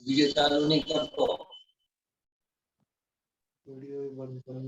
Video चालू नहीं करतो वीडियो बंद कर।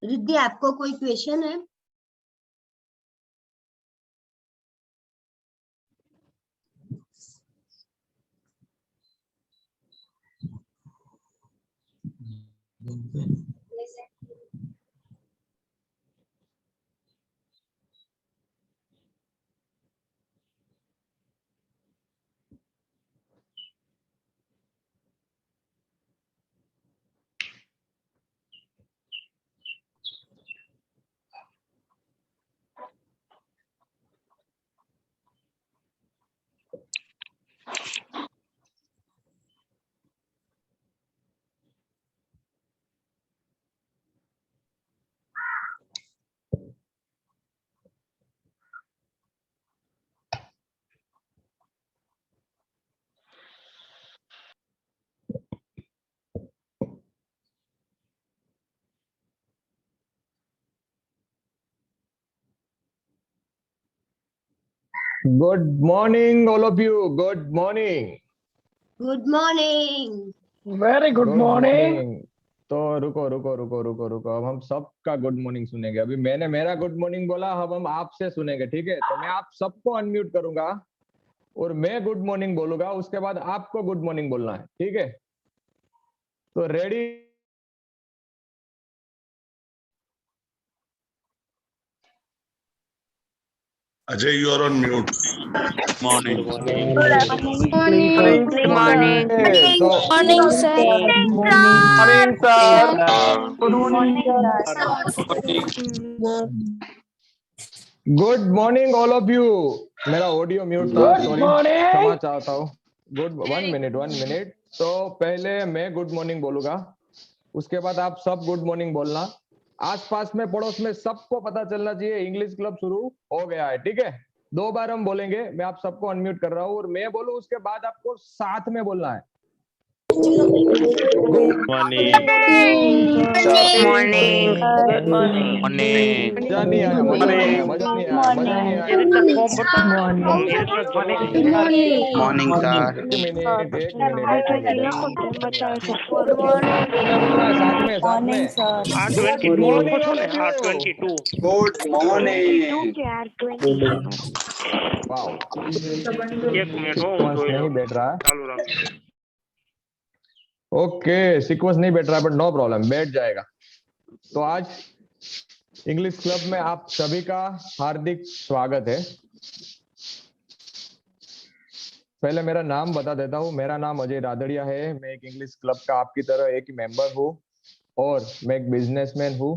रिद्धि, आपको कोई क्वेश्चन है? Good morning, all of you. Good morning. Good morning. Very good morning. तो रुको रुको रुको रुको रुको, अब हम सबका गुड मॉर्निंग सुनेंगे। अभी मैंने मेरा गुड मॉर्निंग बोला, अब हम आपसे सुनेंगे, ठीक है? तो मैं आप सबको अनम्यूट करूंगा और मैं गुड मॉर्निंग बोलूंगा, उसके बाद आपको गुड मॉर्निंग बोलना है, ठीक है? तो ready? Ajay, you are on mute. Morning. Morning. Morning, Morning. तो Morning, sir. Morning sir. Good morning, good morning all of you. मेरा ऑडियो म्यूट था, गुड सॉरी, मॉर्निंग। क्षमा चाहता हूँ। Good, 1 minute. तो पहले मैं गुड मॉर्निंग बोलूंगा, उसके बाद आप सब गुड मॉर्निंग बोलना। आसपास में पड़ोस में सबको पता चलना चाहिए इंग्लिश क्लब शुरू हो गया है, ठीक है? 2 बार हम बोलेंगे, मैं आप सबको अनम्यूट कर रहा हूँ और मैं बोलूँ, उसके बाद आपको साथ में बोलना है। Morning. morning. Good morning. Morning. मजा नहीं आया, मजा नहीं आया, मजा नहीं आया, मजा नहीं आया। Morning, sir. एक मिनट, एक मिनट। Good morning. मैं बोलना है साथ में, साथ में। Good morning all of you. Good morning wow, sequence नहीं बैठ रहा है। ओके, सीक्वेंस नहीं बैठ रहा है, बट नो प्रॉब्लम, बैठ जाएगा। तो आज इंग्लिश क्लब में आप सभी का हार्दिक स्वागत है। पहले मेरा नाम बता देता हूँ। मेरा नाम अजय रादड़िया है। मैं एक इंग्लिश क्लब का आपकी तरह एक मेंबर हूँ और मैं एक बिजनेसमैन हूँ।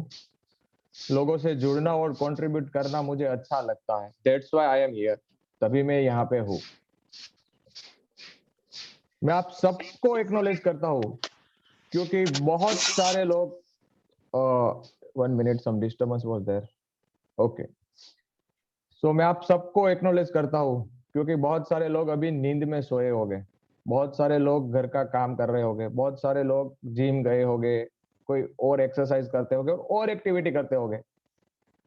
लोगों से जुड़ना और कंट्रीब्यूट करना मुझे अच्छा लगता है। That's why I am here. तभी मैं यहाँ पे हूँ। मैं आप सबको एक्नॉलेज करता हूँ क्योंकि बहुत सारे लोग 1 minute some disturbance was there. Okay, so मैं आप सबको एक्नॉलेज करता हूँ क्योंकि बहुत सारे लोग अभी नींद में सोए होंगे, बहुत सारे लोग घर का काम कर रहे होंगे, बहुत सारे लोग जिम गए होंगे, कोई और एक्सरसाइज करते होंगे और एक्टिविटी करते होंगे।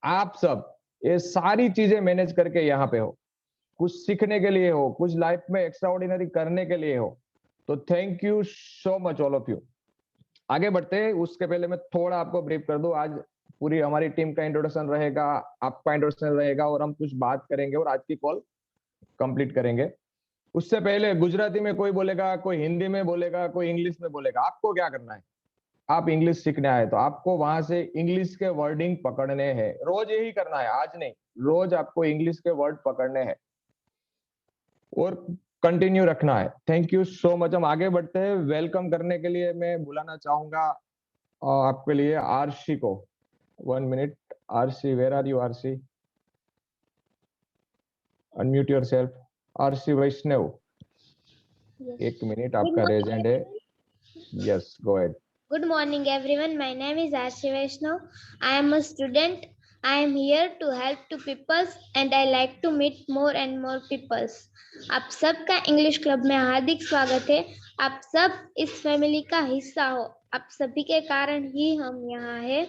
आप सब ये सारी चीजें मैनेज करके यहाँ पे हो, कुछ सीखने के लिए हो, कुछ लाइफ में एक्स्ट्रा ऑर्डिनरी करने के लिए हो। तो thank you so much all of you. आगे बढ़ते हैं उसके पहले मैं थोड़ा आपको ब्रीफ कर दूं। आज पूरी हमारी टीम का इंट्रोडक्शन रहेगा, आपका इंट्रोडक्शन रहेगा और हम कुछ बात करेंगे और आज की कॉल कंप्लीट करेंगे। उससे पहले गुजराती में कोई बोलेगा, कोई हिंदी में बोलेगा, कोई इंग्लिश में बोलेगा। आपको क्या करना है, आप इंग्लिश सीखने आए तो आपको वहां से इंग्लिश के वर्डिंग पकड़ने हैं। रोज यही करना है, आज नहीं, रोज आपको इंग्लिश के वर्ड पकड़ने हैं और कंटिन्यू रखना है। Thank you so much. हम आगे बढ़ते हैं। वेलकम करने के लिए मैं बुलाना चाहूंगा आपके लिए आरसी को। 1 minute. RC, where are you RC? Unmute yourself. RC Vaishnav, एक मिनट, आपका रेज हैंड है। Yes, go ahead. Good morning everyone. My name is Arshi Vaishnav. I am a student. I am here to help to people and I like to meet more and more people. आप सबका English club में हार्दिक स्वागत है। आप सब इस family का हिस्सा हो। आप सभी के कारण ही हम यहाँ हैं।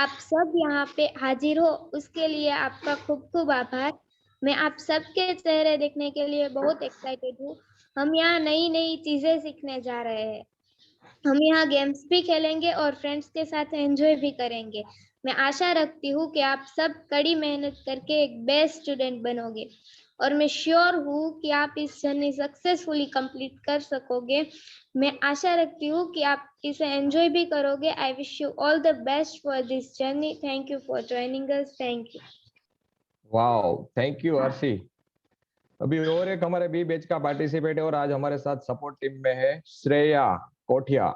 आप सब यहाँ पे हाजिर हो उसके लिए आपका खूब खूब आभार। मैं आप सबके चेहरे देखने के लिए बहुत एक्साइटेड हूँ। हम यहाँ नई नई चीजें सीखने जा रहे हैं। हम यहाँ गेम्स भी खेलेंगे और फ्रेंड्स के साथ एंजॉय भी करेंगे। मैं आशा रखती हूँ कि आप सब कड़ी मेहनत करके एक बेस्ट स्टूडेंट बनोगे और मैं श्योर हूँ कि आप इस जर्नी सक्सेसफुली कंप्लीट कर सकोगे। मैं आशा रखती हूँ कि आप इसे एंजॉय भी करोगे। I wish you all the best for this journey. Thank you for joining us. Thank you. Wow, thank you RC. अभी और एक हमारे बी बैच का पार्टिसिपेट है और आज हमारे साथ सपोर्ट टीम में है Shreya Kothiya.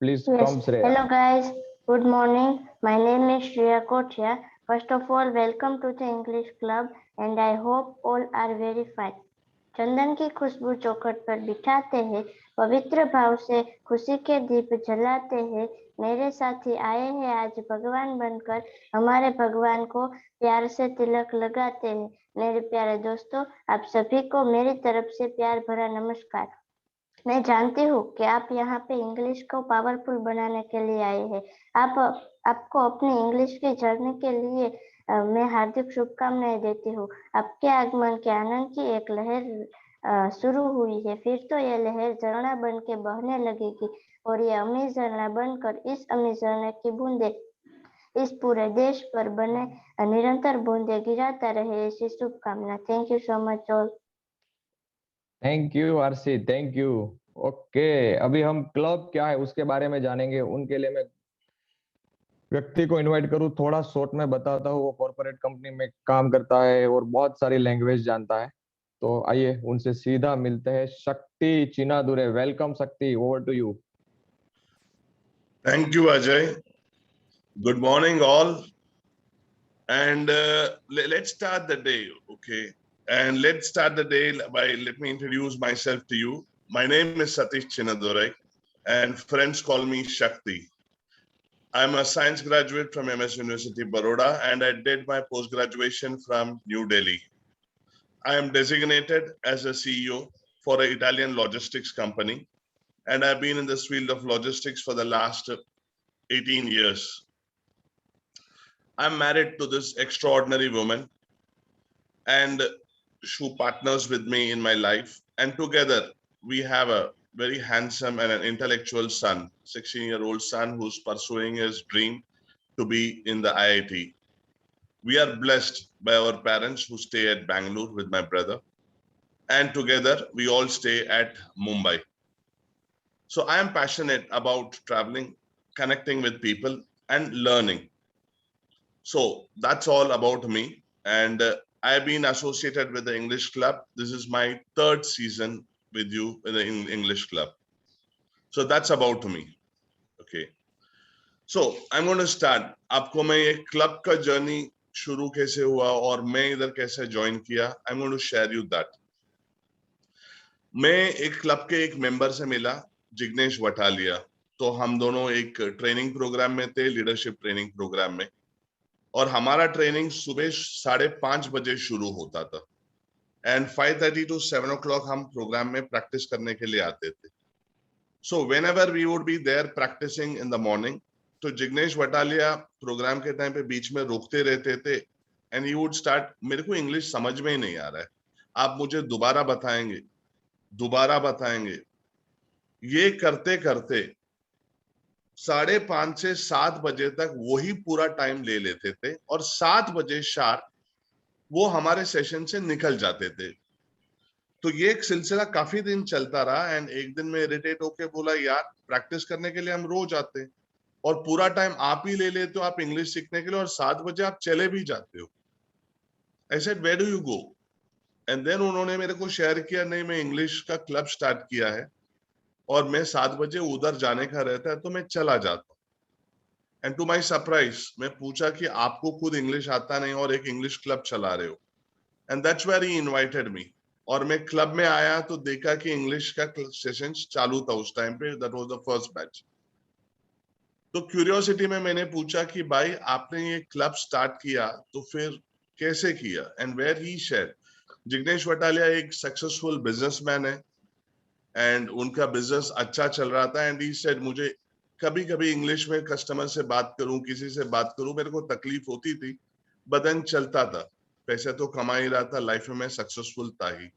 Please come Shreya. Hello guys, good morning. My name is Shreya Kothia. First of all, welcome to the English Club and I hope all are very fine. चंदन की खुशबू चौखट पर बिठाते हैं, पवित्र भाव से खुशी के दीप जलाते हैं। मेरे साथी आए हैं आज भगवान बनकर, हमारे भगवान को प्यार से तिलक लगाते हैं। मेरे प्यारे दोस्तों, आप सभी को मेरी तरफ से प्यार भरा नमस्कार। मैं जानती हूँ कि आप यहाँ पे इंग्लिश को पावरफुल बनाने के लिए आए हैं। आपको अपनी इंग्लिश की जर्नी के लिए मैं हार्दिक शुभकामनाएं देती हूँ। आपके आगमन के आनंद की एक लहर शुरू हुई है। फिर तो ये लहर झरना बन के बहने लगेगी और ये अमीर झरना बनकर इस अमीर झरने की बूंदे इस पूरे देश पर बने निरंतर बूंदे गिराता रहे, ऐसी शुभकामना। Thank you so much all. Thank you RC, thank you. Okay, अभी हम क्लब क्या है उसके बारे में जानेंगे। उनके लिए मैं व्यक्ति को इनवाइट करूं, थोड़ा शॉर्ट में बताता हूँ। वो कॉर्पोरेट कंपनी में काम करता है और बहुत सारी लैंग्वेज जानता है। तो आइए उनसे सीधा मिलते हैं। Shakti Chinadure, welcome Shakti, over to you. Thank you, Ajay. Good morning, all. And let's start the day, okay? And let's start the day by, let me introduce myself to you. My name is Satish Chinadurai, and friends call me Shakti. I'm a science graduate from MS University, Baroda, and I did my post-graduation from New Delhi. I am designated as a CEO for an Italian logistics company, and I've been in this field of logistics for the last 18 years. I'm married to this extraordinary woman, and she partners with me in my life. And together we have a very handsome and an intellectual son, 16-year-old son who's pursuing his dream to be in the IIT. We are blessed by our parents who stay at Bangalore with my brother, and together we all stay at Mumbai. So I am passionate about traveling, connecting with people, and learning. So that's all about me. And I've been associated with the English club. This is my 3rd season with you in the English club. So that's about me. Okay. So I'm going to start. आपको मैं ये club का journey शुरू कैसे हुआ और मैं इधर कैसे join किया, I'm going to share you that. मैं एक क्लब के एक मेंबर से मिला, जिग्नेश वटालिया. तो हम दोनों एक ट्रेनिंग प्रोग्राम में थे, लीडरशिप ट्रेनिंग प्रोग्राम में, और हमारा ट्रेनिंग सुबह 5:30 बजे शुरू होता था एंड 5:30 to 7 o'clock हम प्रोग्राम में प्रैक्टिस करने के लिए आते थे. So whenever we would be there practicing in the morning, तो जिग्नेश वटालिया प्रोग्राम के टाइम पे बीच में रोकते रहते थे एंड ही वुड स्टार्ट, मेरे को इंग्लिश समझ में ही नहीं आ रहा है, आप मुझे दोबारा बताएंगे. ये करते करते 5:30 से 7 बजे तक वही पूरा टाइम ले लेते थे और 7 बजे शार्प वो हमारे सेशन से निकल जाते थे. तो ये एक सिलसिला काफी दिन चलता रहा एंड एक दिन मैं इरिटेट होके बोला, यार प्रैक्टिस करने के लिए हम रोज आते हैं और पूरा टाइम आप ही ले लेते हो आप इंग्लिश सीखने के लिए और 7 बजे आप चले भी जाते हो. I said where do you go? And then उन्होंने मेरे को शेयर किया, नहीं मैं इंग्लिश का क्लब स्टार्ट किया है और मैं 7 बजे उधर जाने का रहता है तो मैं चला जाता हूँ. एंड टू माई सरप्राइज मैं पूछा कि आपको खुद इंग्लिश आता नहीं और एक इंग्लिश क्लब चला रहे हो, and that's where he invited me. और मैं क्लब में आया तो देखा कि इंग्लिश का सेशन चालू था उस टाइम पे, that was the first batch. तो क्यूरियोसिटी में मैंने पूछा कि भाई आपने ये क्लब स्टार्ट किया तो फिर कैसे किया, and where he share, Jignesh Vataliya एक सक्सेसफुल बिजनेसमैन है एंड उनका बिजनेस अच्छा चल रहा था एंड ही सेड मुझे कभी कभी इंग्लिश में कस्टमर से बात करूं, किसी से बात करूं, मेरे को तकलीफ होती थी, बदन चलता था, पैसे तो कमा ही रहा था, लाइफ में मैं सक्सेसफुल था ही.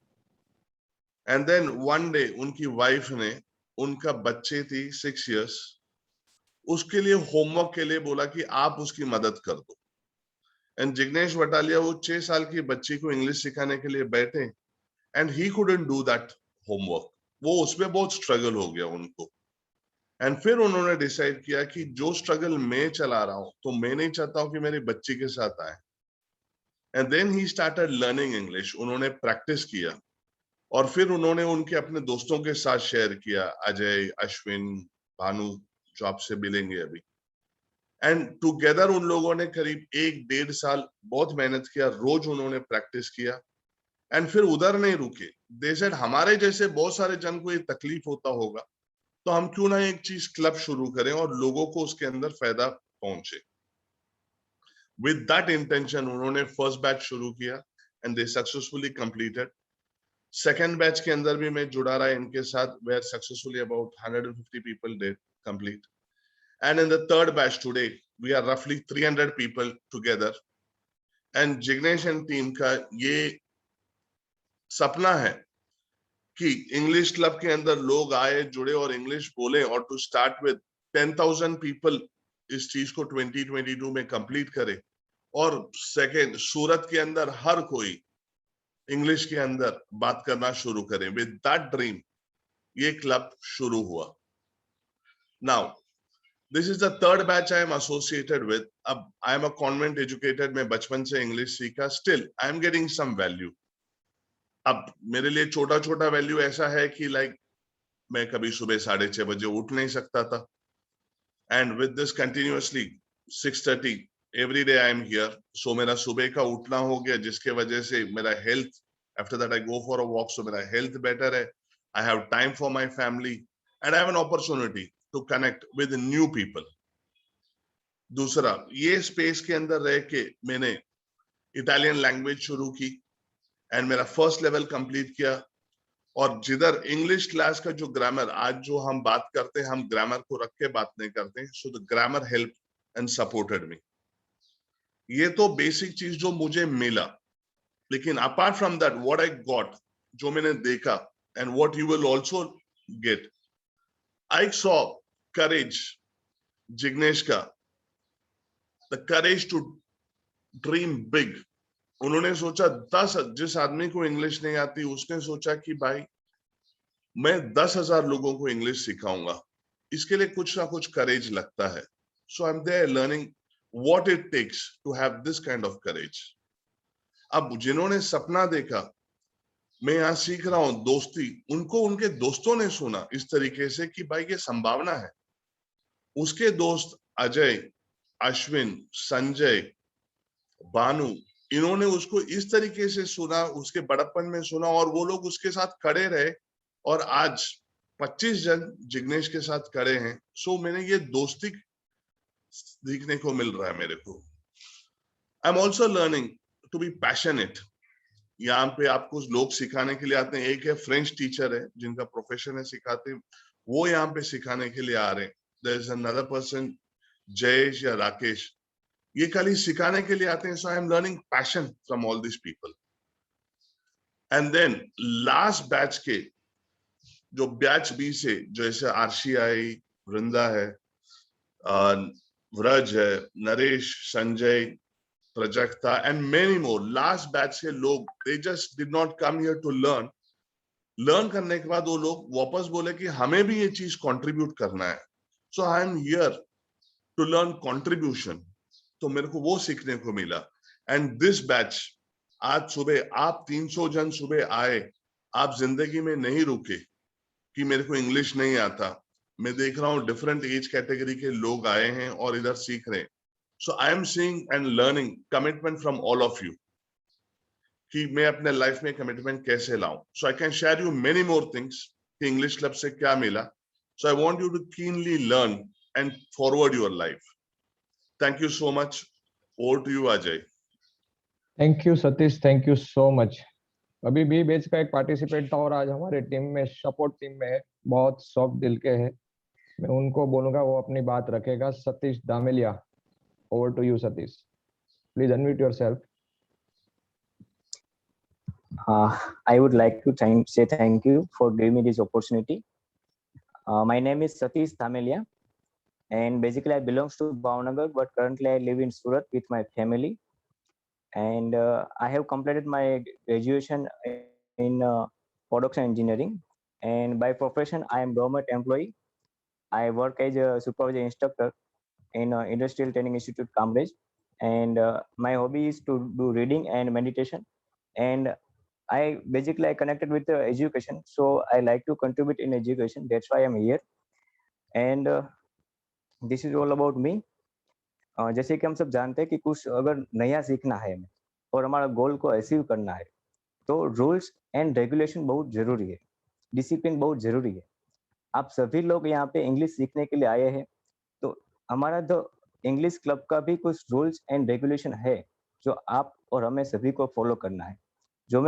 एंड देन वन डे उनकी वाइफ ने, उनका बच्चे थी 6 years, उसके लिए होमवर्क के लिए बोला कि आप उसकी मदद कर दो. एंड जिग्नेश वटालिया वो 6 साल की बच्ची को इंग्लिश सिखाने के लिए बैठे and he couldn't do that homework. वो उसमें बहुत स्ट्रगल हो गया उनको. एंड फिर उन्होंने डिसाइड किया कि जो स्ट्रगल मैं चला रहा हूं तो मैं नहीं चाहता हूं कि मेरी बच्ची के साथ आए. And then he started learning English. उन्होंने प्रैक्टिस किया और फिर उन्होंने उनके अपने दोस्तों के साथ शेयर किया, अजय, अश्विन, भानु जो आपसे मिलेंगे अभी. एंड टुगेदर उन लोगों ने करीब 1-1.5 साल बहुत मेहनत किया, रोज उन्होंने प्रैक्टिस किया एंड फिर उधर नहीं रुके. दे सेड हमारे जैसे बहुत सारे जन को ये तकलीफ होता होगा तो हम क्यों ना एक चीज क्लब शुरू करें और लोगों को उसके अंदर फायदा पहुंचे. विद दैट इंटेंशन उन्होंने फर्स्ट बैच शुरू किया and they successfully completed. Second batch के अंदर भी मैं जुड़ा रहा इनके साथ, where successfully about 150 people did complete. And in the third batch today, we are roughly 300 people together. And Jignesh and team का ये सपना है कि इंग्लिश क्लब के अंदर लोग आए, जुड़े और इंग्लिश बोले, और टू स्टार्ट विद 10,000 पीपल इस चीज को 2022 में कंप्लीट करे. और सेकेंड, सूरत के अंदर हर कोई इंग्लिश के अंदर बात करना शुरू करे. विद दैट ड्रीम ये क्लब शुरू हुआ. Now this is the third batch I am associated with. अब I am a convent educated, मैं बचपन से इंग्लिश सीखा, still I am getting some value. अब मेरे लिए छोटा छोटा वैल्यू ऐसा है कि लाइक मैं कभी सुबह 6:30 बजे उठ नहीं सकता था, and with this continuously 6:30 every day I am here. So मेरा सुबह का उठना हो गया, जिसके वजह से मेरा health, after that I go for a walk, so मेरा हेल्थ बेटर है. I have time for my family and I have an opportunity to connect with new people. दूसरा, ये स्पेस के अंदर रह के मैंने इटालियन लैंग्वेज शुरू की एंड मेरा फर्स्ट लेवल कंप्लीट किया. और जिधर इंग्लिश क्लास का जो ग्रामर आज जो हम बात करते हैं, हम ग्रामर को रख के बात नहीं करते. So the grammar help and supported me. ये तो बेसिक चीज जो मुझे मिला, लेकिन apart from that what I got, जो मैंने देखा and what you will also get, I saw courage Jignesh का, the courage to dream big. उन्होंने सोचा 10, जिस आदमी को इंग्लिश नहीं आती उसने सोचा कि भाई मैं 10,000 लोगों को इंग्लिश सिखाऊंगा. इसके लिए कुछ ना कुछ करेज लगता है. So I am there learning what it takes to have this kind of courage. अब जिन्होंने सपना देखा, मैं यहाँ सीख रहा हूं दोस्ती, उनको उनके दोस्तों ने सुना इस तरीके से कि भाई ये संभावना है। उसके दोस्त अजय, अश्विन, संजय, बानू, इन्होंने उसको इस तरीके से सुना, उसके बड़प्पन में सुना, और वो लोग उसके साथ खड़े रहे, और आज 25 जन जिग्नेश के साथ खड़े हैं। सो मैंने ये दोस्ती सीखने को मिल रहा है मेरे को। I am also learning to be passionate. यहाँ पे आपको लोग सिखाने के लिए आते हैं। एक है फ्रेंच टीचर है जिनका प्रोफेशन है सिखाते, वो यहाँ पे सिखाने के लिए आ रहे हैं। There is another person, Jayesh या राकेश, ये खाली सिखाने के लिए आते हैं। So I am learning passion from all this people. And then last batch के जो बैच बी से, जैसे आरशी आई, वृंदा है, व्रज है, Naresh, Sanjay, Prajakta and many more, last batch के लोग, they just did not come here to learn करने के बाद वो लोग वापस बोले कि हमें भी ये चीज कंट्रीब्यूट करना है। So I am here to learn contribution. तो मेरे को वो सीखने को मिला। एंड दिस बैच, आज सुबह आप 300 जन सुबह आए, आप जिंदगी में नहीं रुके कि मेरे को इंग्लिश नहीं आता। मैं देख रहा हूँ डिफरेंट एज कैटेगरी के लोग आए हैं और इधर सीख रहे हैं। So I am seeing and learning commitment from all of you कि मैं अपने लाइफ में कमिटमेंट कैसे लाऊं। So I can share you many more things कि इंग्लिश क्लब से क्या मिला। So I want you to keenly learn and forward your life. Thank you so much. Over to you Ajay. Thank you Satish, thank you so much. अभी B batch का एक participant था और आज हमारे टीम में, सपोर्ट टीम में है, बहुत सॉफ्ट दिल के हैं। मैं उनको बोलूंगा वो अपनी बात रखेगा। Satish Dameliya, over to you Satish, please unmute yourself. I would like to say thank you for giving me this opportunity. My name is Satish Dhamelia, and basically I belongs to Bhavnagar, but currently I live in Surat with my family. And I have completed my graduation in production engineering, and by profession I am government employee. I work as a supervisor instructor in Industrial Training Institute, Cambridge, and my hobby is to do reading and meditation. And I connected with education, so I like to contribute in education. That's why I'm here, and this is all about me. जैसे कि हम सब जानते हैं कि कुछ अगर नया सीखना है हमें और हमारा गोल को अचीव करना है, तो रूल्स एंड रेगुलेशन बहुत जरूरी है, डिसिप्लिन बहुत जरूरी है। आप सभी लोग यहाँ पे इंग्लिश सीखने के लिए आए हैं, तो हमारा जो इंग्लिश क्लब का भी कुछ रूल्स एंड रेगुलेशन है जो आप और हमें सभी को फॉलो करना है, जो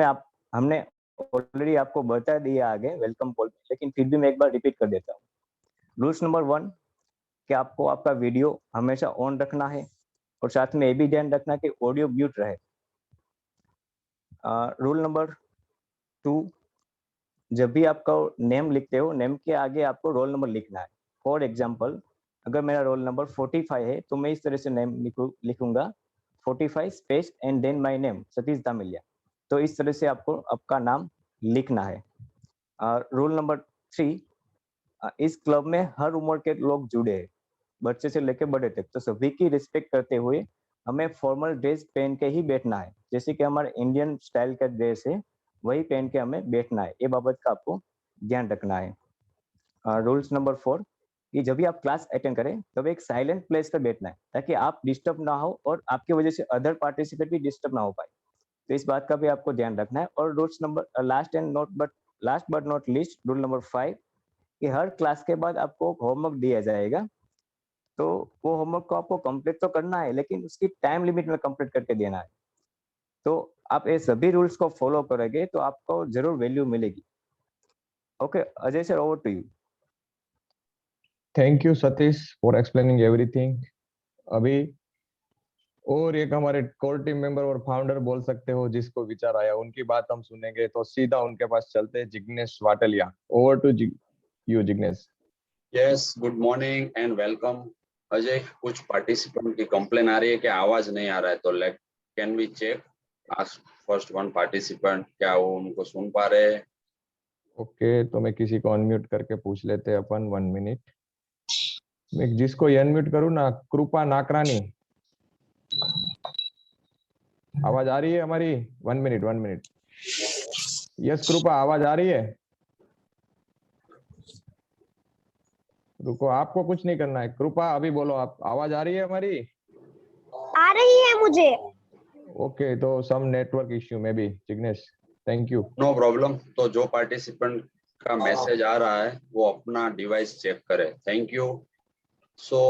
हमने ऑलरेडी आपको बता दिया आगे वेलकम कॉल, लेकिन फिर भी मैं एक बार रिपीट कर देता हूँ। रूल्स नंबर 1 कि आपको आपका वीडियो हमेशा ऑन रखना है और साथ में ये भी ध्यान रखना कि ऑडियो म्यूट रहे। रूल नंबर 2, जब भी आपका नेम लिखते हो, नेम के आगे आपको रोल नंबर लिखना है। फॉर एग्जाम्पल, अगर मेरा रोल नंबर 45 है तो मैं इस तरह से नेम लिखूंगा 45 space and then my name Satish Dameliya. तो इस तरह से आपको आपका नाम लिखना है। रूल नंबर 3, इस क्लब में हर उम्र के लोग जुड़े हैं, बच्चे से लेकर बड़े तक, तो सभी की रिस्पेक्ट करते हुए हमें फॉर्मल ड्रेस पहन के ही बैठना है। जैसे कि हमारा इंडियन स्टाइल का ड्रेस है वही पहन के हमें बैठना है। ये बाबत का आपको ध्यान रखना है। रूल्स नंबर 4 कि जब भी आप क्लास अटेंड करें तब एक साइलेंट प्लेस पर बैठना है ताकि आप डिस्टर्ब ना हो और आपकी वजह से अदर पार्टिसिपेट भी डिस्टर्ब ना हो पाए। तो इस बात का भी आपको ध्यान रखना है। और rules number last but not least, rule number 5 कि हर क्लास के बाद आपको होमवर्क दिया जाएगा, तो वो होमवर्क को आपको कंप्लीट तो करना है लेकिन उसकी टाइम लिमिट में कंप्लीट करके देना है। तो आप ये सभी रूल्स को फॉलो करोगे तो आपको जरूर वैल्यू मिलेगी। Okay Ajay sir, over to you. Thank you Satish for explaining everything. अभी और एक हमारे कोर टीम मेंबर और फाउंडर बोल सकते हो जिसको विचार आया, उनकी बात हम सुनेंगे, तो सीधा उनके पास चलते हैं। Jignesh Vataliya, over to you Jignesh. Yes, good morning and welcome. Ajay, कुछ पार्टिसिपेंट की कंप्लेन आ रही है कि आवाज नहीं आ रहा है, तो let can we check ask first one participant क्या वो उनको सुन पा रहे हैं? ओके, तो मैं किसी को अनम्यूट करके पूछ लेते हैं अपन। 1 मिनट। मैं जिसको अनम्यूट करूँ ना, कृपा नाकरानी। आवाज आ रही है हमारी? 1 मिनट। यस कृपा, आवाज आ रही है? रुको, आपको कुछ नहीं करना है। कृपा अभी बोलो, आप आवाज आ रही है हमारी? आ रही है मुझे। ओके, तो सम नेटवर्क इश्यू में भी। Jignesh, thank you. No problem. तो जो पार्टिसिपेंट का मैसेज आ रहा है वो अपना डिवाइस चेक करे। Thank you. So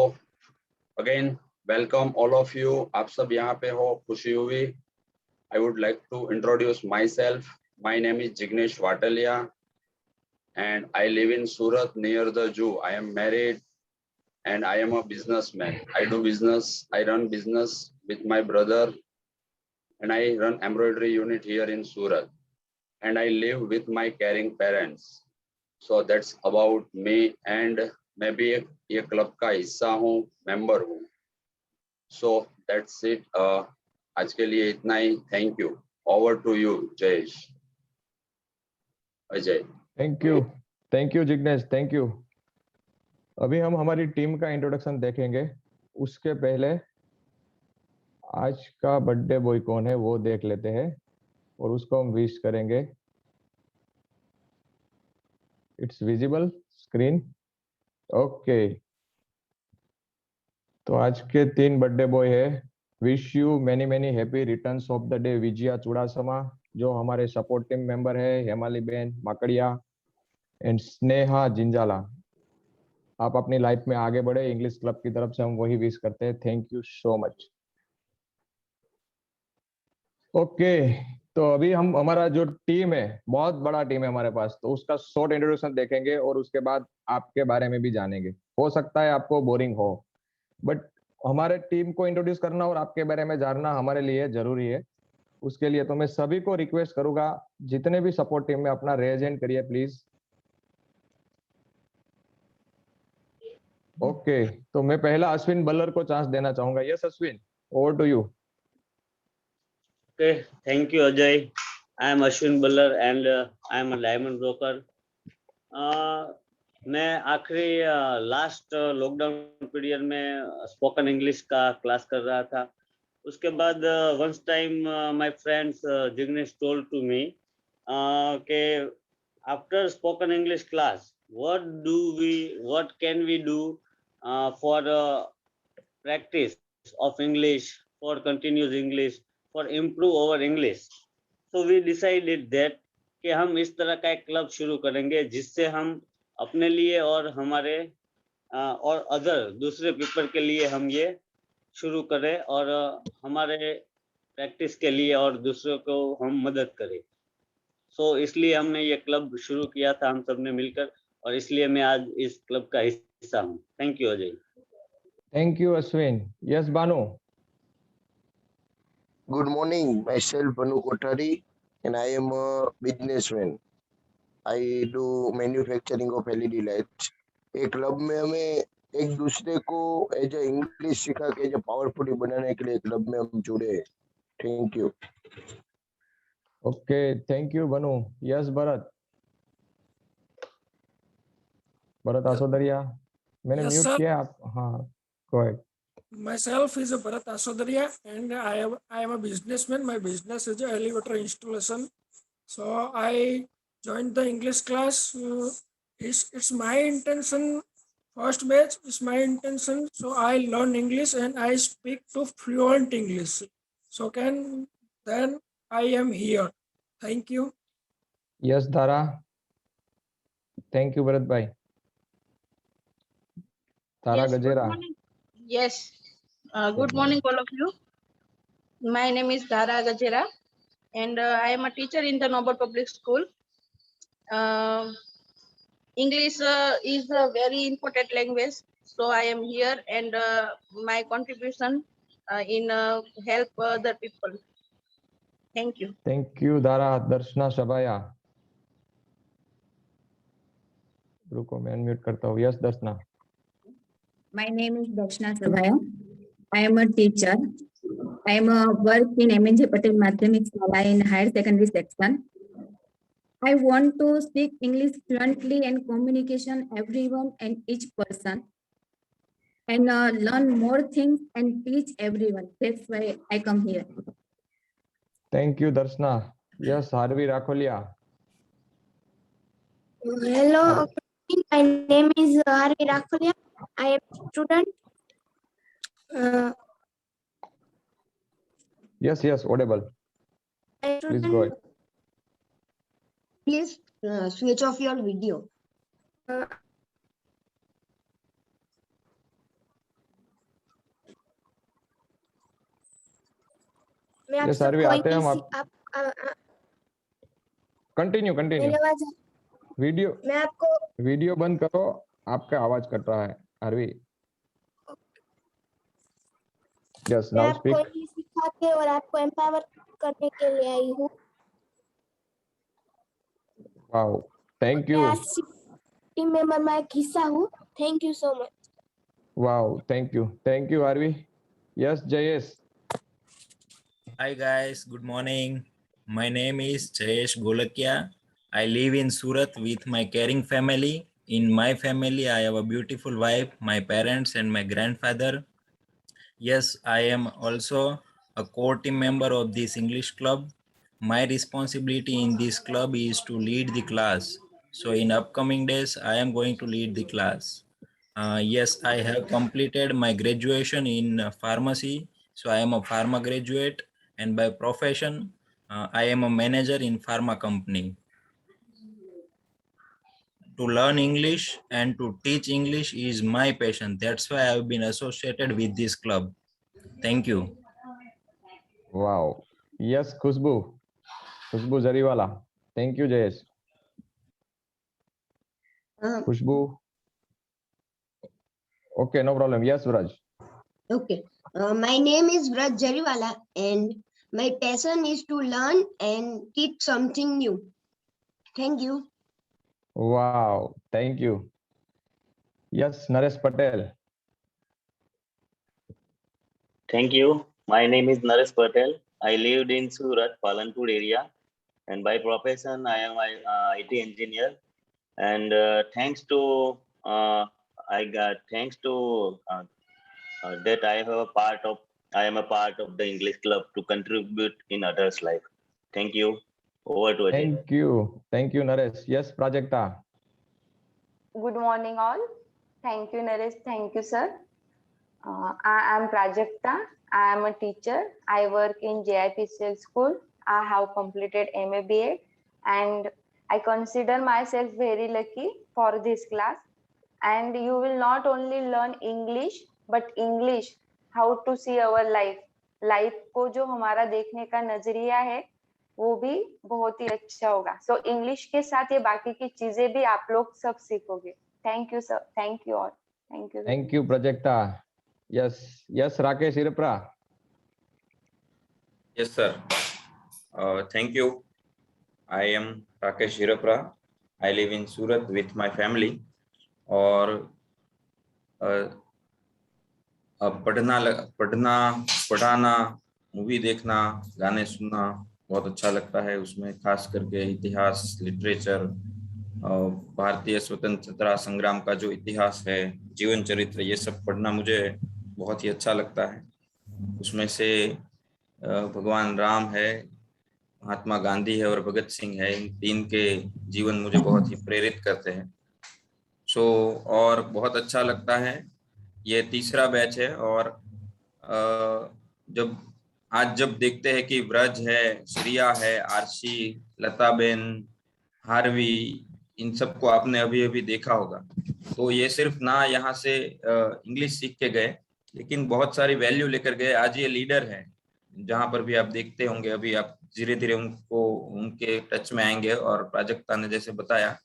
again welcome all of you. आप सब यहाँ पे हो, खुशी हुई। I would like to introduce myself. My name is Jignesh Vataliya and I live in Surat near the Zoo. I am married and I am a businessman. I do business. I run business with my brother and I run embroidery unit here in Surat. And I live with my caring parents. So that's about me. And मैं भी ये club का हिस्सा हूँ, member हूँ. So that's it. आज के लिए इतना ही. Thank you. Over to you, Jayesh. Ajay. Thank you Jignesh, thank you. अभी हम हमारी टीम का इंट्रोडक्शन देखेंगे। उसके पहले आज का बर्थडे बॉय कौन है वो देख लेते हैं और उसको हम विश करेंगे। It's visible screen? ओके, तो आज के 3 बर्थडे बॉय है। Wish you many many happy returns of the day Vijaya Chudasama, जो हमारे सपोर्ट टीम मेंबर है, हेमाली बेन माकड़िया एंड स्नेहा जिंजाला। आप अपनी लाइफ में आगे बढ़े, इंग्लिश क्लब की तरफ से हम वही विश करते हैं। Thank you so much. Okay, तो अभी हम हमारा जो टीम है, बहुत बड़ा टीम है हमारे पास, तो उसका शॉर्ट इंट्रोडक्शन देखेंगे और उसके बाद आपके बारे में भी जानेंगे। हो सकता है आपको बोरिंग हो, बट हमारे टीम को इंट्रोड्यूस करना और आपके बारे में जानना हमारे लिए जरूरी है। उसके लिए तो मैं सभी को रिक्वेस्ट करूंगा, जितने भी सपोर्ट टीम में अपना रेज हैंड करिए प्लीज। ओके, तो मैं पहला अश्विन बल्लर को चांस देना चाहूंगा। Yes Ashwin, over to you. Okay, thank you, Ajay. I am Ashwin Ballar and I am a diamond broker. मैं आखिरी लास्ट लॉकडाउन पीरियड में स्पोकन इंग्लिश का क्लास कर रहा था। उसके बाद once time my friends Jignesh told to me के after spoken English class what can we do for practice of English, for continuous English, for improve our English. So we decided that कि हम इस तरह का एक क्लब शुरू करेंगे जिससे हम अपने लिए और हमारे और अदर दूसरे पीपल के लिए हम ये शुरू करें और हमारे प्रैक्टिस के लिए और दूसरों को हम मदद करें। सो इसलिए हमने ये क्लब शुरू किया था हम सब ने मिलकर, और इसलिए मैं आज इस क्लब का हिस्सा हूँ। Thank you Ajay. Thank you Ashwin. Yes Banu. Good morning, myself Banu Kothari and I am a businessman. I do manufacturing of LED lights. एक क्लब में हमें एक दूसरे को एज ए इंग्लिश सिखा के एज ए पावरफुली बनाने के लिए क्लब में हम जुड़े। Thank you. Okay, thank you Banu. Yes Bharat. Bharat Asodariya, मैंने Yes, म्यूट sir. किया आप। हाँ, go ahead. Myself is a Bharat Asodaria and I am a businessman. My business is a elevator installation. So I joined the English class. It's my intention. First batch is my intention. So I learn English and I speak to fluent English. So then I am here. Thank you. Yes धारा। Thank you Bharat भाई। धारा Gajera. Yes. Good morning, all of you. My name is Dhara Gajera, and I am a teacher in the Noble Public School. English is a very important language, so I am here, and my contribution in help the people. Thank you. Thank you धारा। दर्शना शबाया। रुको मैं unmute करता हूँ। Yes Darshana. My name is Darshana Sabhaya. I am a teacher. I am a work in MNJ Patel Madhyamik Shala in higher secondary section. I want to speak English fluently and communication everyone and each person, and learn more things and teach everyone. That's why I come here. Thank you, Darshna. Yes, Harvi Rakholia. Hello, my name is Harvi Rakholia. I am a student. Yes, audible. Please go ahead. Please switch off your video. मैं आप Yes, Harvi, सबको आते हैं हम English आप continue मेरी आवाज video बंद करो, आपका आवाज कट रहा है हरवी. Yes, मैं now आपको speak. इंग्लिश सिखा के और आपको एम्पावर करने के लिए आई हूँ. Wow, thank मैं you. आज टीम मेंबर में एक हिस्सा हूँ. Thank you so much. Wow, thank you Harvi. Yes, Jayesh. Hi guys, good morning. My name is Jayesh Golakia. I live in Surat with my caring family. In my family, I have a beautiful wife, my parents, and my grandfather. Yes, I am also a core team member of this English club. My responsibility in this club is to lead the class. So in upcoming days, I am going to lead the class. Yes, I have completed my graduation in pharmacy. So I am a pharma graduate, and by profession, I am a manager in pharma company. To learn English and to teach English is my passion. That's why I've been associated with this club. Thank you. Wow. Yes, Khushbu Jariwala. Thank you, Jayesh. Khushbu. Okay, no problem. Yes, Vraj. Okay. My name is Vraj Jariwala and my passion is to learn and teach something new. Thank you. Wow, thank you. Yes, Naresh Patel. Thank you. My name is Naresh Patel. I lived in Surat, Palanpur area, and by profession I am an IT engineer. And thanks to that I am a part of the English club to contribute in others' life. Thank you. Over to Ajay. Thank you, Naresh. Yes, Prajakta. Good morning, all. Thank you, Naresh. Thank you, sir. I am Prajakta. I am a teacher. I work in JIPCL school. I have completed MA BA and I consider myself very lucky for this class. And you will not only learn English, but English, how to see our life. Life को जो हमारा देखने का नजरिया है, वो भी बहुत ही अच्छा होगा. So English के साथ ये बाकी की चीजें भी आप लोग सब सीखोगे. Thank you, sir. Thank you all. Thank you. Thank you, Prajakta. Yes, Rakesh Irapra. Yes, sir. Thank you. I am Rakesh Hirapra. I live in Surat with my family. और पढ़ाना, मूवी देखना, गाने सुनना बहुत अच्छा लगता है. उसमें खास करके इतिहास, लिटरेचर, भारतीय स्वतंत्रता संग्राम का जो इतिहास है, जीवन चरित्र, ये सब पढ़ना मुझे बहुत ही अच्छा लगता है. उसमें से भगवान राम है, महात्मा गांधी है और भगत सिंह है. इन तीन के जीवन मुझे बहुत ही प्रेरित करते हैं. और बहुत अच्छा लगता है. ये तीसरा बैच है और जब देखते हैं कि ब्रज है, श्रिया है, आरशी, लताबेन, हार्वी, इन सबको आपने अभी देखा होगा. तो ये सिर्फ ना यहाँ से इंग्लिश सीख के गए, लेकिन बहुत सारी वैल्यू लेकर गए. आज ये लीडर है. जहां पर भी आप देखते होंगे, अभी आप धीरे धीरे उनके टच में आएंगे. और प्राजक्ता ने जैसे बताया,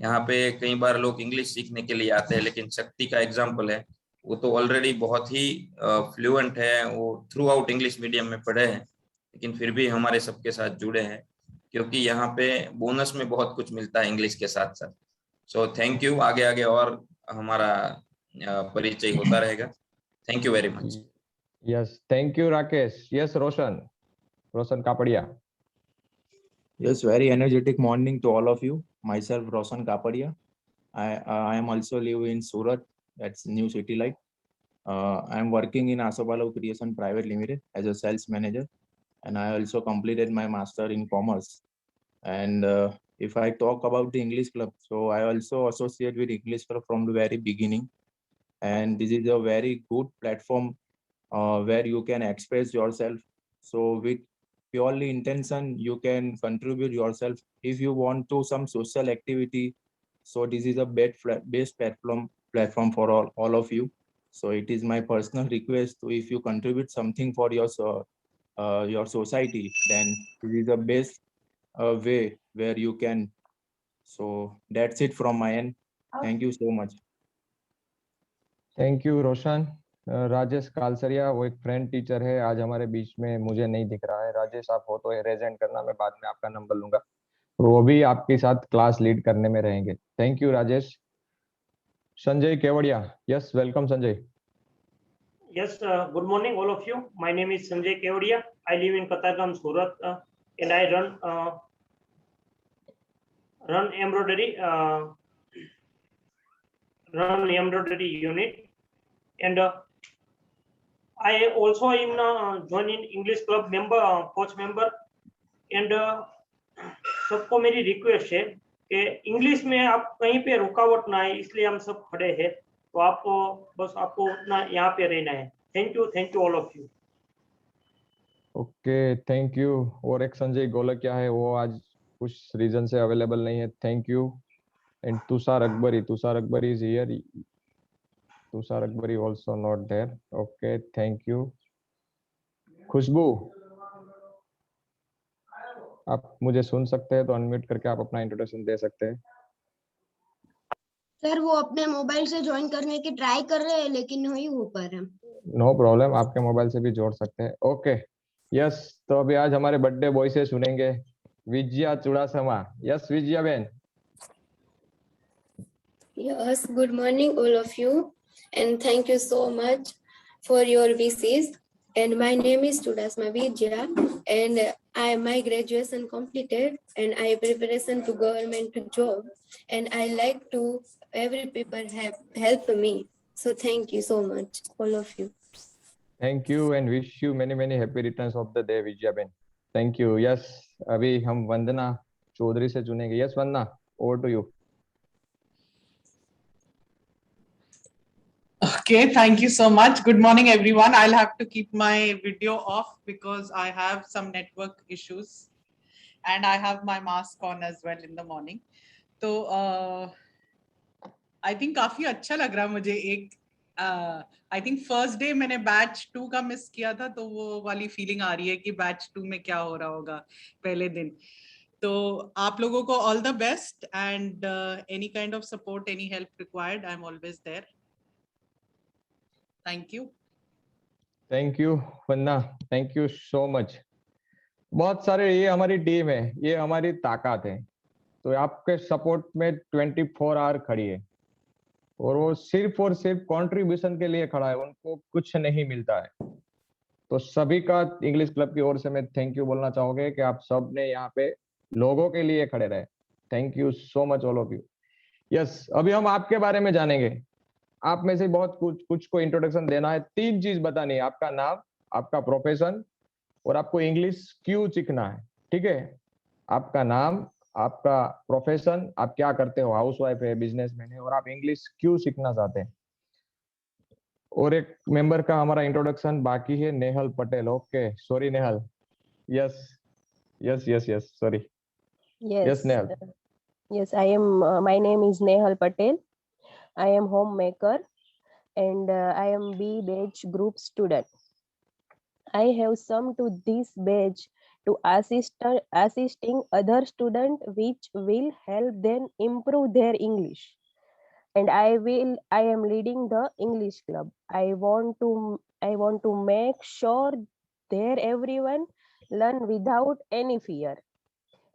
यहाँ पे कई बार लोग इंग्लिश सीखने के लिए आते हैं, लेकिन शक्ति का एग्जाम्पल है, वो तो ऑलरेडी बहुत ही फ्लुएंट है. वो थ्रू आउट इंग्लिश मीडियम में पढ़े हैं, लेकिन फिर भी हमारे सबके साथ जुड़े हैं, क्योंकि यहाँ पे बोनस में बहुत कुछ मिलता है इंग्लिश के साथ साथ. So thank you. आगे और हमारा परिचय होता रहेगा. Thank you very much. Yes, thank you, Rakesh. Yes, Roshan Kapadia. Yes, very energetic morning to all of you. Myself, Roshan Kapadia. I am also live in Surat. That's New City Light. I am working in Asobalo Creation Private Limited as a sales manager. and I also completed my master in commerce. And if I talk about the English club, so I also associate with English club from the very beginning. And this is a very good platform where you can express yourself. So with purely intention, you can contribute yourself. If you want to some social activity, so this is a best platform for all of you. So it is my personal request to, if you contribute something for your society, then this is the best way where you can. So that's it from my end. Thank you so much. Thank you Roshan. Rajesh Kalsariya, वो एक friend teacher है, आज हमारे बीच में मुझे नहीं दिख रहा है। राजेश, आप हो तो रेज हैंड करना, मैं बाद में आपका नंबर लूंगा, और वो भी आपके साथ क्लास लीड करने में रहेंगे। Thank you Rajesh. Sanjay Kevadia, yes welcome Sanjay. Yes, good morning, all of you. My name is Sanjay Kevadia. I live in Katargam, Surat, and I run embroidery unit, and I also am joining English club member, coach member, and सबको मेरी request है कि English में आप कहीं पे रुकावट ना आए, इसलिए हम सब खड़े हैं। तो आपको बस आपको उतना यहाँ पे रहना है। Thank you all of you. Okay thank you. और एक संजय गोलकिया है, वो आज कुछ रीजन से अवेलेबल नहीं है। Thank you. And Tushar Akbari is here. Tushar Akbari also not there. Okay thank you. Khushboo, आप मुझे सुन सकते हैं तो अनम्यूट करके आप अपना इंट्रोडक्शन दे सकते हैं। सर वो अपने मोबाइल से ज्वाइन करने की ट्राई कर रहे हैं लेकिन नहीं हो पा रहा। नो प्रॉब्लम, आपके मोबाइल से भी जोड़ सकते हैं। ओके यस, तो अभी आज हमारे बर्थडे बॉय से सुनेंगे Vijaya Chudasama. Yes Vijaya Ben. Yes, good morning all of you, and thank you so much for your wishes. And my name is Chudasma Vijaya, and my graduation completed, and I preparation to government job, and I like to every people have helped me. So thank you so much, all of you. Thank you and wish you many many happy returns of the day Vijaya ben. Thank you. Yes, अभी हम वंदना चौधरी से चुनेंगे। Yes Vandana, over to you. Okay, thank you so much. Good morning, everyone. I'll have to keep my video off because I have some network issues and I have my mask on as well in the morning. तो I think काफी अच्छा लग रहा मुझे। एक I think first day मैंने batch 2 का miss किया था, तो वो वाली फीलिंग आ रही है कि बैच 2 में क्या हो रहा होगा पहले दिन। तो आप लोगों को all the best and any kind of support, any help required, I am always there. Thank you. Thank you Vandana, thank you so much. बहुत सारे, ये हमारी टीम है, ये हमारी ताकत है। तो आपके सपोर्ट में 24 आवर खड़ी है, और वो सिर्फ और सिर्फ कंट्रीब्यूशन के लिए खड़ा है, उनको कुछ नहीं मिलता है। तो सभी का इंग्लिश क्लब की ओर से मैं थैंक यू बोलना चाहूंगा कि आप सब ने यहाँ पे लोगों के लिए खड़े रहे। Thank you so much all of you. Yes, अभी हम आपके बारे में जानेंगे। आप में से बहुत कुछ को इंट्रोडक्शन देना है। 3 चीज बतानी है, आपका नाम, आपका प्रोफेशन, और आपको इंग्लिश क्यों सीखना है। ठीक है, आपका नाम, आपका प्रोफेशन, आप क्या करते हो, हाउसवाइफ है, बिजनेसमैन है, और आप इंग्लिश क्यों सीखना चाहते हैं। और एक मेंबर का हमारा इंट्रोडक्शन बाकी है, Nehal Patel. Okay sorry Nehal. Yes yes yes yes sorry. Yes Nehal. Yes, I am. My name is Nehal Patel. I am homemaker, and I am B batch group student. I have come to this batch to assisting other students, which will help them improve their English. And I am leading the English club. I want to make sure there everyone learn without any fear.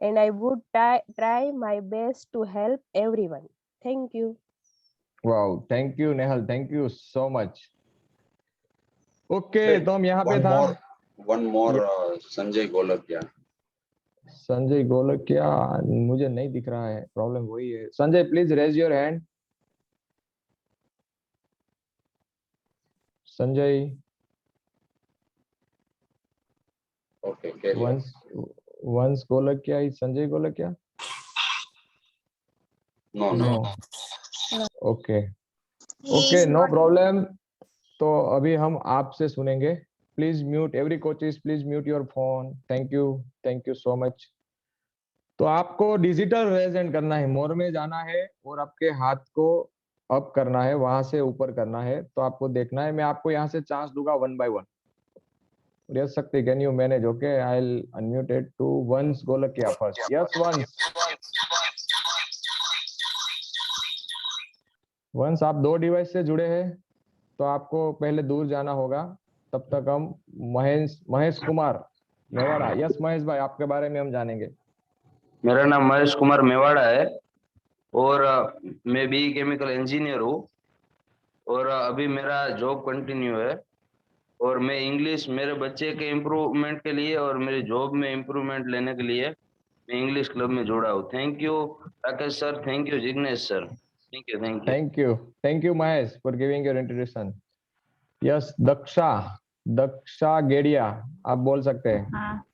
And I would try my best to help everyone. Thank you. Wow, thank you Nehal, thank you so much. Okay, तो हम यहाँ पे था। One more Sanjay Golakiya. Sanjay Golakiya मुझे नहीं दिख रहा है, प्रॉब्लम वही है। Sanjay please raise your hand. Sanjay, Okay, carry on. Once Golakya is Sanjay Golakya? No. Okay. Okay, no problem. तो अभी हम आपसे सुनेंगे. Please mute every coaches. Please mute your phone. Thank you so much. तो आपको डिजिटल रेज एंड करना है, मोर में जाना है और आपके हाथ को अप करना है, वहां से ऊपर करना है. तो आपको देखना है, मैं आपको यहाँ से चांस दूंगा 1 by 1. Yes, Shakti, can you manage? Okay, I'll unmute it to once Golakya first. Yes, once आप 2 डिवाइस से जुड़े हैं तो आपको पहले दूर जाना होगा. तब तक हम महेश कुमार मेवाड़ा. यस महेश भाई, आपके बारे में हम जानेंगे. मेरा नाम महेश कुमार मेवाड़ा है और मैं बी केमिकल इंजीनियर हूँ और अभी मेरा जॉब कंटिन्यू है और मैं इंग्लिश मेरे बच्चे के इम्प्रूवमेंट के लिए और मेरी जॉब में इम्प्रूवमेंट लेने के लिए मैं इंग्लिश क्लब में जुड़ा हूँ. Thank you Rakesh sir, thank you Jignesh sir, thank you Mahesh for giving your introduction. Yes Daksha Gediya, आप बोल सकते हैं. हाँ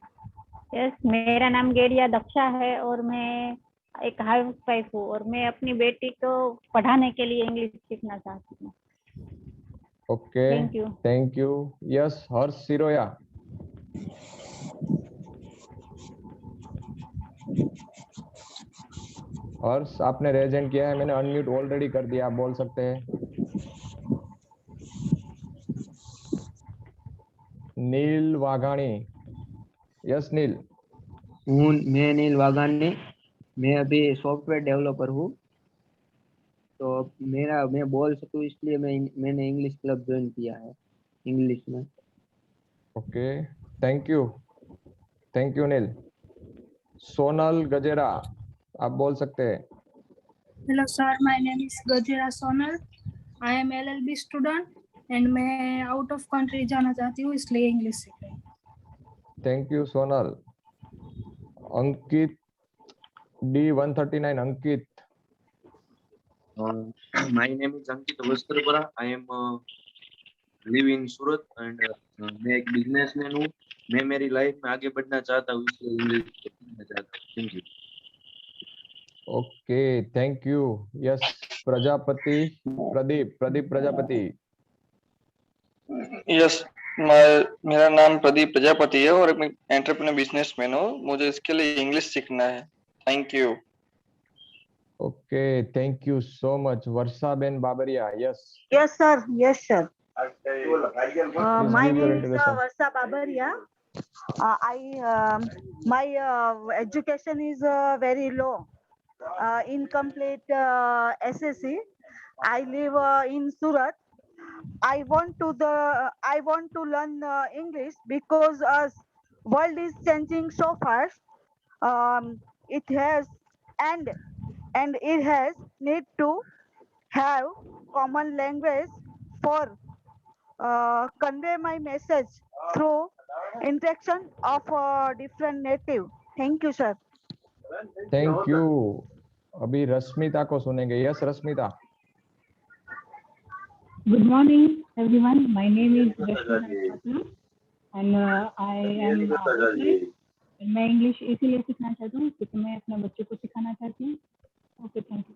यस, मेरा नाम गेड़िया दक्षा है और मैं एक हाउस वाइफ हूँ और मैं अपनी बेटी को पढ़ाने के लिए इंग्लिश सीखना चाहती हूँ. Okay, thank you. यस हर्ष सिरोया. हर्ष, आपने रेज हैंड किया है, मैंने अनम्यूट ऑलरेडी कर दिया, आप बोल सकते हैं. नील वाघाणी. यस नील. मैं नील वाघानी, मैं अभी सॉफ्टवेयर डेवलपर हूँ. तो मैं बोल सकूँ इसलिए मैंने इंग्लिश क्लब ज्वाइन किया है इंग्लिश में. ओके, थैंक यू नील. सोनल गजेरा, आप बोल सकते हैं. Hello sir, my name is Gajera Sonal. I am LLB student and मैं आउट ऑफ कंट्री जाना चाहती हूँ, इसलिए इंग्लिश सीख रही हूँ. Thank you Sonal. Ankit D139. Ankit. My name is Ankit Vastarpara. I am live in Surat and मैं एक बिजनेसमैन हूँ. मैं मेरी लाइफ में आगे बढ़ना चाहता हूँ, इसलिए इंग्लिश सीखना चाहता हूँ. Thank you. Okay, thank you. Yes Prajapati Pradeep Prajapati. Yes, मेरा नाम प्रदीप प्रजापति है और मैं एंटरप्रेन्योर बिजनेसमैन हूँ. मुझे इसके लिए इंग्लिश सीखना है. Thank you. Okay, thank you so much. Varshaben Babariya. Yes. Yes, sir. Yes, sir. My give your name is introduction. Varsha Babaria. My education is very low, incomplete SSC. I live in Surat. I want to learn English because world is changing so fast. It has and it has need to have common language for convey my message through interaction of different native. Thank you, sir. Thank you. अभी रश्मिता को सुनेंगे. Yes Rashmita. Good morning, everyone. My name is Rashmi and I am and मैं English इसीलिए सीखना चाहती हूँ क्योंकि मैं अपने बच्चे को सिखाना चाहती हूँ. Okay, thank you.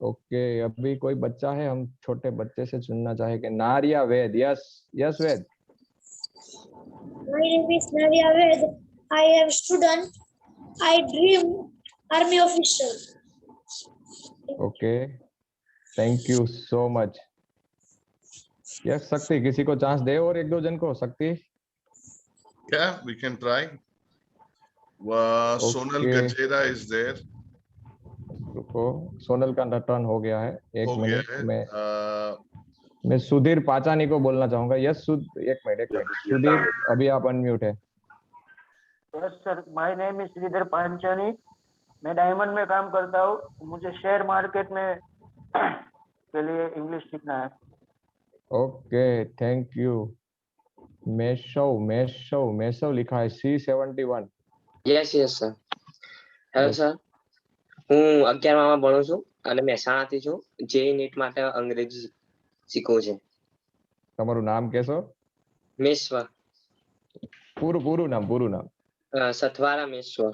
ओके, अभी कोई बच्चा है, हम छोटे बच्चे से सुनना चाहेंगे. Nariya Ved. Yes Ved. My name is Nadia Ved. I am student. I dream army officer. Okay, thank you so much. Yes शक्ति, किसी को चांस दे और 1-2 जन को. शक्ति. Yeah, we can try. Sonal Gajera is there. रुको, सोनल का टर्न हो गया है. एक हो गया मिनट. है. मैं सुधीर पाचानी को बोलना चाहूंगा. यस एक मिनट. सुधीर, अभी आप अनम्यूट है. Yes sir, my name is Shridhar Panchani. मैं डायमंड में काम करता हूँ. मुझे शेयर मार्केट में के लिए इंग्लिश सीखना है. Okay, thank you. मेशव लिखा है. C71. Yes sir. Hello sir, હું 11માં ભણું છું અને મહેસાણાથી છું. જે નીટ માટે અંગ્રેજી શીખવું છે. તમારું નામ કહેશો? મેશ્વર. પૂરું નામ Sathwara Meshwar.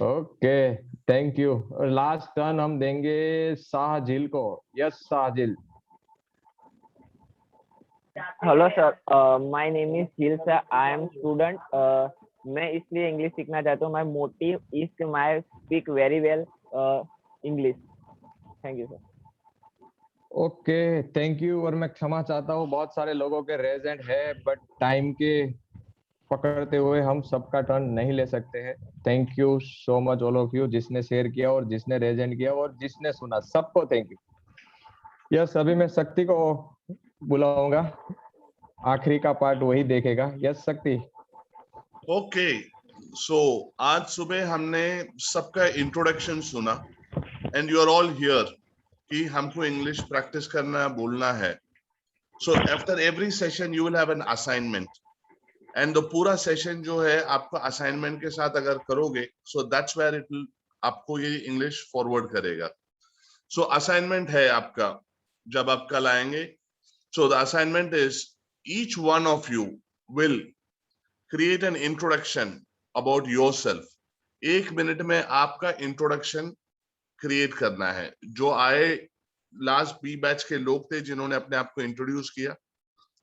Okay thank you. Last turn हम देंगे शाहजिल को। Yes Shahjil. Hello sir, my name is हिल सर, आई एम स्टूडेंट। मैं इसलिए इंग्लिश सीखना चाहता हूँ, my motive is my speak very well English. Thank you sir. Okay thank you. और मैं क्षमा चाहता हूँ, बहुत सारे लोगों के रेज हैंड है बट टाइम के पकड़ते हुए हम सबका टर्न नहीं ले सकते हैं। Thank you so much all of you, जिसने शेयर किया और जिसने रेज हैंड किया और जिसने सुना, सबको थैंक यू। यस अभी मैं शक्ति को बुलाऊंगा, आखिरी का पार्ट वही देखेगा। यस शक्ति। ओके सो आज सुबह हमने सबका इंट्रोडक्शन सुना and you are all here कि हमको इंग्लिश प्रैक्टिस करना बोलना है। So after every session you will have an assignment and the पूरा सेशन जो है आपको असाइनमेंट के साथ अगर करोगे so that's where it will आपको ये इंग्लिश फॉरवर्ड करेगा। सो असाइनमेंट है आपका जब आप कल आएंगे। So the assignment is each one of you will create an introduction about yourself. 1 minute में आपका इंट्रोडक्शन क्रिएट करना है। जो आए लास्ट बी बैच के लोग थे जिन्होंने अपने आप को इंट्रोड्यूस किया,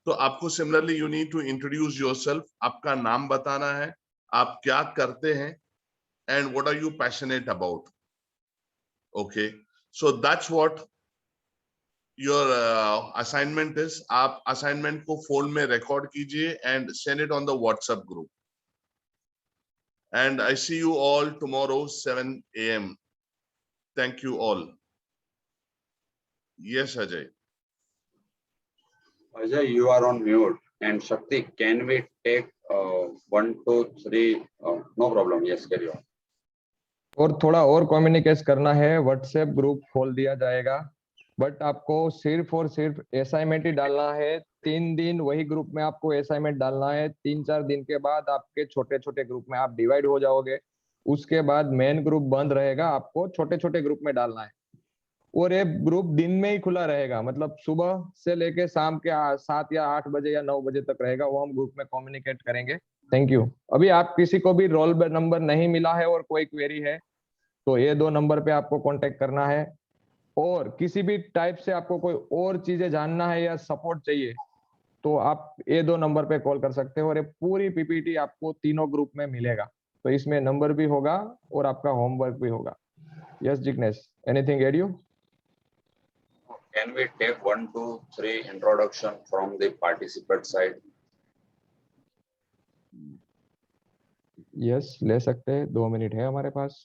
तो आपको similarly you need to introduce yourself. आपका नाम बताना है, आप क्या करते हैं and what are you passionate about. Okay so that's what your assignment is. आप असाइनमेंट को फोन में रिकॉर्ड कीजिए and send it on the WhatsApp group and I see you all tomorrow 7 AM। Thank you all. Yes Ajay. Ajay, you are on mute. And Shakti, can we take 1, 2, 3? No problem. Yes, carry on. और थोड़ा और communicate करना है, WhatsApp group खोल दिया जाएगा but आपको सिर्फ और सिर्फ असाइनमेंट ही डालना है। 3 दिन वही ग्रुप में आपको असाइनमेंट डालना है। 3-4 दिन के बाद आपके छोटे छोटे ग्रुप में आप डिवाइड हो जाओगे। उसके बाद मेन ग्रुप बंद रहेगा, आपको छोटे छोटे ग्रुप में डालना है। और ये ग्रुप दिन में ही खुला रहेगा, मतलब सुबह से लेके शाम के 7 या 8 बजे या 9 बजे तक रहेगा। वो हम ग्रुप में कम्युनिकेट करेंगे। Thank you. अभी आप किसी को भी रोल नंबर नहीं मिला है और कोई क्वेरी है तो ये 2 नंबर पे आपको कांटेक्ट करना है। और किसी भी टाइप से आपको कोई और चीजें जानना है या सपोर्ट चाहिए तो आप ये 2 नंबर पे कॉल कर सकते हो। और ये पूरी पीपीटी आपको तीनों ग्रुप में मिलेगा, तो इसमें नंबर भी होगा और आपका होमवर्क भी होगा। Yes Jignesh, anything add you? Can we take 1, 2, 3 introduction from the participant side? Yes ले सकते हैं, 2 मिनट है हमारे पास।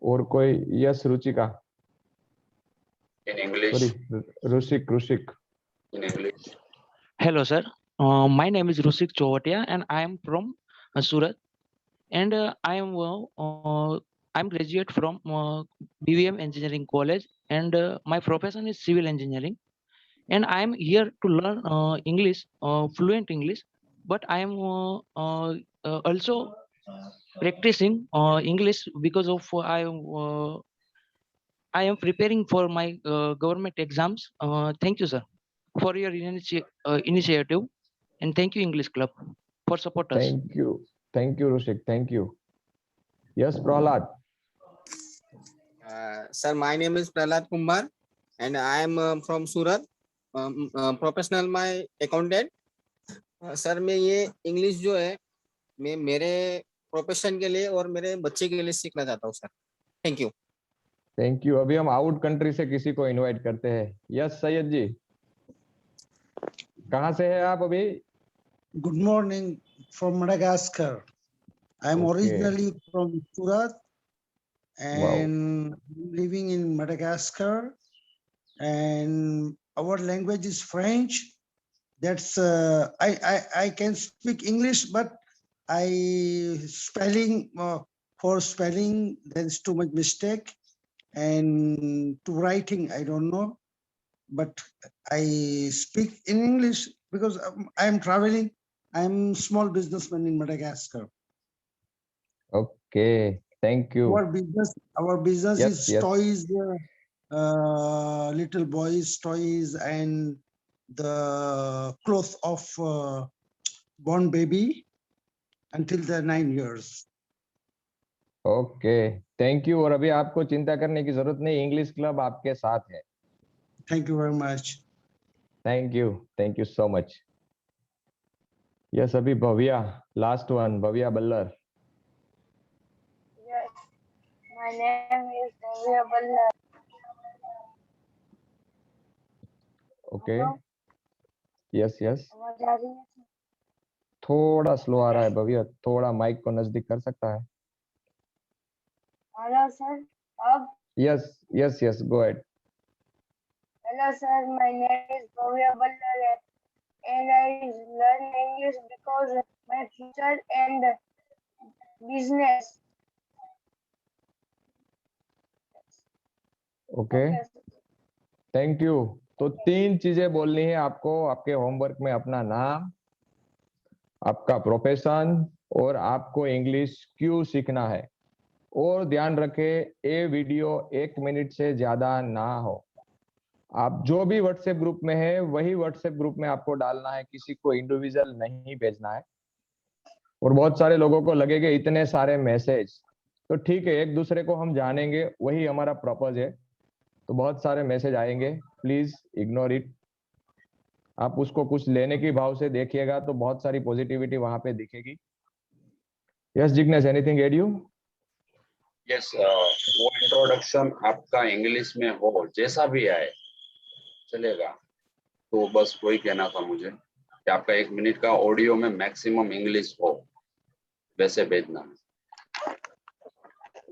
और कोई? Yes Ruchika. In English. Rushik. In English. Hello, sir. My name is Rushik Chovatia, and I am from Surat. And I'm graduate from BVM Engineering College, and my profession is civil engineering. And I am here to learn English, fluent English. But I am also practicing English because of I am preparing for my government exams. Thank you, sir, for your initiative, and thank you, English Club, for support us. Thank you, Rushik. Thank you. Yes, Prahlad. Sir, my name is Prahlad Kumar, and I am from Surat. Professional my accountant. Sir, मैं ये English जो है मैं मेरे profession के लिए और मेरे बच्चे के लिए सीखना चाहता हूँ sir. Thank you. Thank you. अभी हम आउट कंट्री से किसी को इनवाइट करते हैं। यस सैयद जी, कहाँ से है आप अभी? Good morning from Madagascar. I am originally from Surat and living in Madagascar, and our language is French. That's I can speak English, but for spelling there is too much mistake, and to writing I don't know, but I speak in English because I am traveling. I am small businessman in Madagascar. Okay, thank you. Our business Yes, is yes. toys, little boys toys, and the clothes of born baby. until the 9 years. Okay, thank you. और अभी आपको चिंता करने की जरूरत नहीं, English club आपके साथ है। Thank you very much. Thank you so much. Yes, अभी Bhavya, last one, Bhavya Ballar. Yes, my name is Bhavya Ballar. Okay, yes yes, आवाज आ रही है? थोड़ा स्लो आ रहा है भव्या, थोड़ा माइक को नजदीक कर सकता है? Hello, sir. अब yes yes yes, go ahead. Hello, sir. My name is Bhavya Ballar, and I learn English because my future and business. Okay, thank you. तो 3 चीजें बोलनी है आपको आपके होमवर्क में, अपना नाम, आपका प्रोफेशन और आपको इंग्लिश क्यों सीखना है। और ध्यान रखें, ये वीडियो 1 मिनट से ज्यादा ना हो। आप जो भी व्हाट्सएप ग्रुप में है वही व्हाट्सएप ग्रुप में आपको डालना है, किसी को इंडिविजुअल नहीं भेजना है। और बहुत सारे लोगों को लगेगा इतने सारे मैसेज, तो ठीक है, एक दूसरे को हम जानेंगे, वही हमारा पर्पज है। तो बहुत सारे मैसेज आएंगे, प्लीज इग्नोर इट। आप उसको कुछ लेने की भाव से देखिएगा तो बहुत सारी पॉजिटिविटी वहां पे दिखेगी। Yes Jignesh, anything add you? Yes, वो इंट्रोडक्शन आपका इंग्लिश में हो, जैसा भी आए चलेगा। तो बस वही कहना था मुझे कि आपका 1 मिनट का ऑडियो में मैक्सिमम इंग्लिश हो, वैसे भेजना।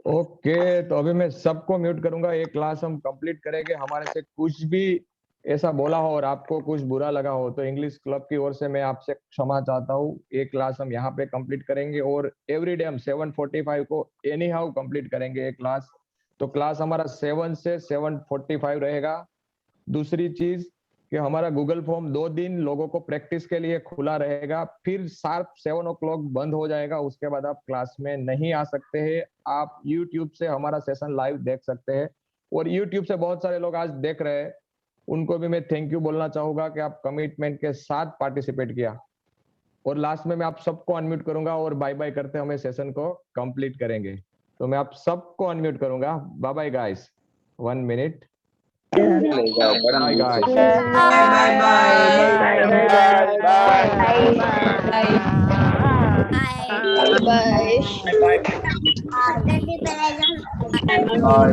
ओके, तो अभी मैं सबको म्यूट करूंगा। ये क्लास हम कंप्लीट करेंगे। हमारे से कुछ भी ऐसा बोला हो और आपको कुछ बुरा लगा हो तो इंग्लिश क्लब की ओर से मैं आपसे क्षमा चाहता हूँ। ये क्लास हम यहाँ पे कंप्लीट करेंगे और एवरीडे हम 7:45 को एनी हाउ कंप्लीट करेंगे ये क्लास। तो क्लास हमारा 7 से 7:45 रहेगा। दूसरी चीज कि हमारा गूगल फॉर्म 2 दिन लोगों को प्रैक्टिस के लिए खुला रहेगा, फिर शार्प 7 o'clock बंद हो जाएगा। उसके बाद आप क्लास में नहीं आ सकते हैं। आप यूट्यूब से हमारा सेशन लाइव देख सकते हैं। और यूट्यूब से बहुत सारे लोग आज देख रहे हैं, उनको भी मैं थैंक यू बोलना चाहूंगा कि आप कमिटमेंट के साथ पार्टिसिपेट किया। और लास्ट में मैं आप सबको अनम्यूट करूंगा और बाय बाय करते हमें सेशन को कंप्लीट करेंगे। तो मैं आप सबको अनम्यूट करूंगा। Bye bye guys, 1 minute. Bye guys.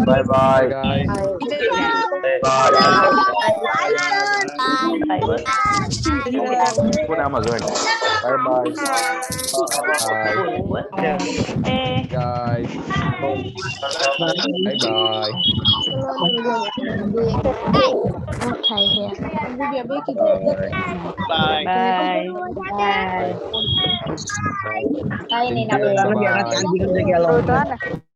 Bye bye guys. Put Amazon. Bye bye. Guys. Bye bye. Bye. Bye.